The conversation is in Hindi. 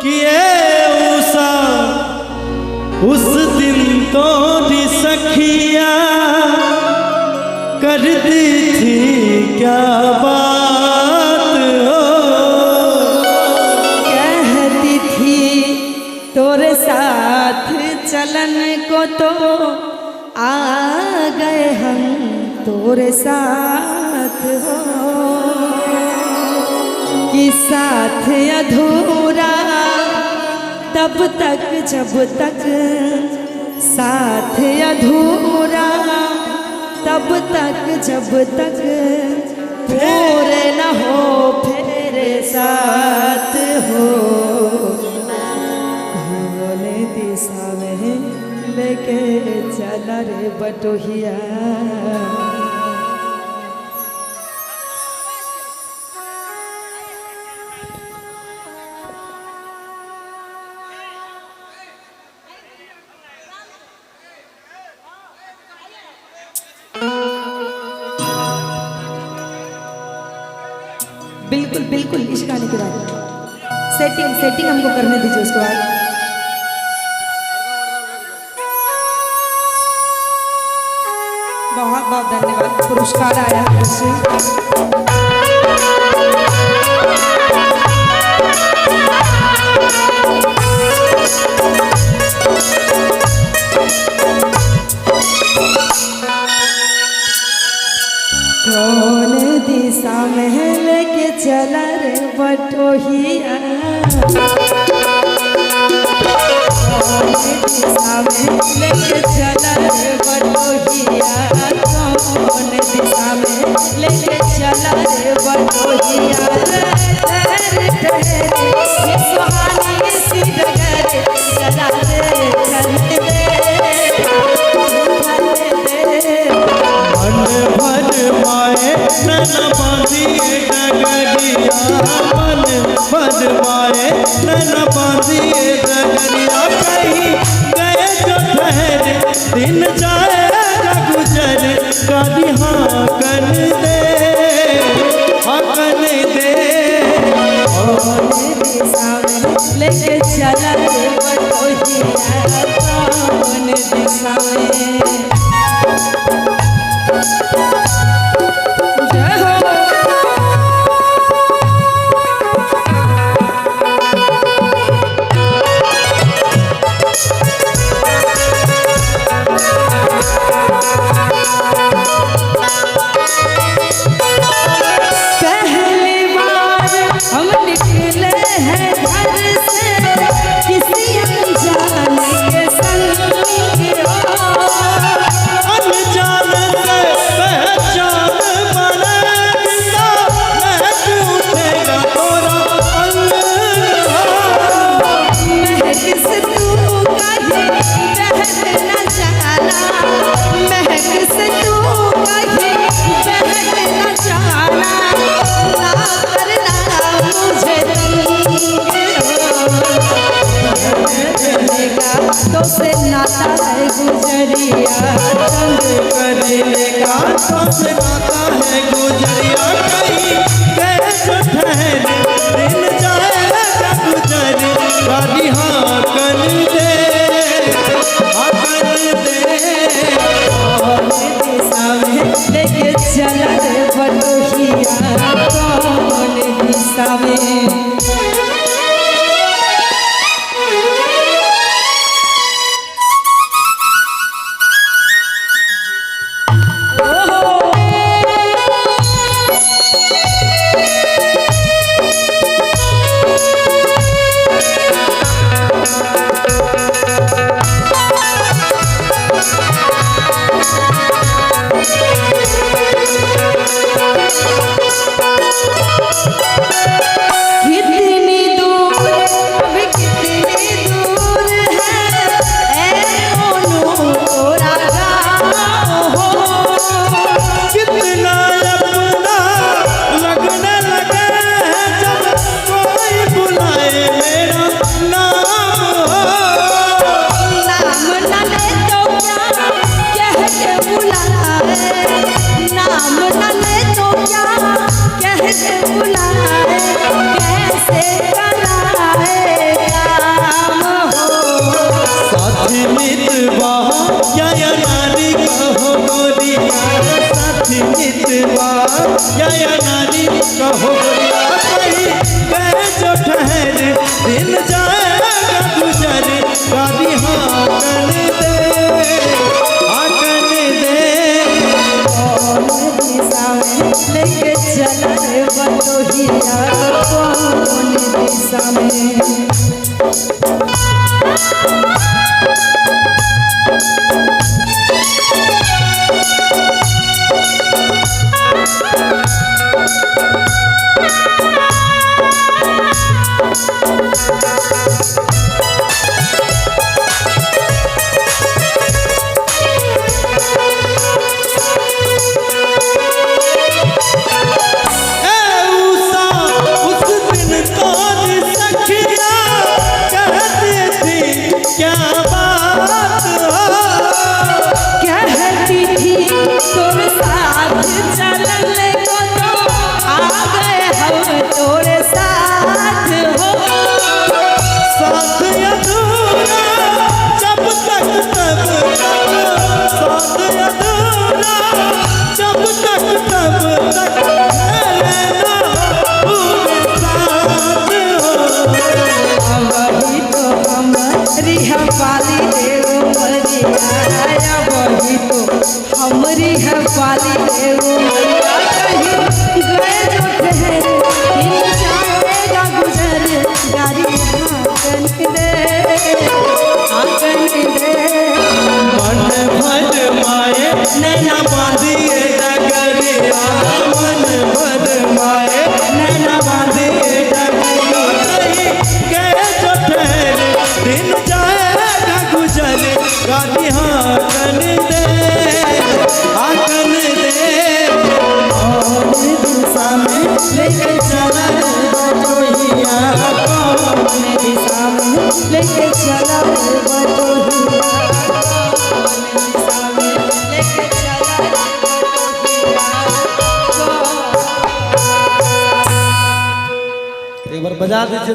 किए उषा उस दिन तो सखिया करती थी क्या बात हो। कहती थी तोरे साथ चलन को तो आ गए हम तोरे साथ हो। कि साथ अधूरा तब तक जब तक साथ अधूरा तब तक जब तक पूरे न हो फेरे साथ हो। कौन दिशा में लेके चला रे बटोहिया। बिल्कुल बिल्कुल इस गाने के बाद सेटिंग हमको करने दीजिए। उसके बाद बहुत बहुत धन्यवाद। पुरस्कार आया मुझसे। कौन दिशा में लेके चला रे बटोहिया। कौन दिशा में लेके चला रे बटोहिया। कौन दिशा में लेके चला रे बटोहिया। ठहरे ठहरे ये सुहानी सी डगर जरा दे चलने दे। मन भर माए नन बांधिए डगरिया। मन भर माए नन बांधिए डगरिया। कहीं गए जो ठहरे दिन जाएगा गुजर कभी हाँ कर दे हाँ कर दे। कौन दिशा में लेके चला रे बटोहिया। कौन दिशा में जय हो। पहली बार हम निकले हैं घर से किसी अनजाने के उमरिया कौन दिशा में। हमारी है पाली उमरिया कहीं गए जो ठहरे दिन जाएगा गुजर गाड़ी आंगन दे मन भर माए नैना बांधिए डगरिया मन भर माए नैना बांधिए डगरिया कहीं गए जो ठहरे दिन जाएगा गुजर गाड़ी आंगन दे और दिशा में लेके चला बटोहिया कौन दिशा में लेके चला बटोहिया कौन दिशा में लेके चला बटोहिया। एक बार बजा दीजिए।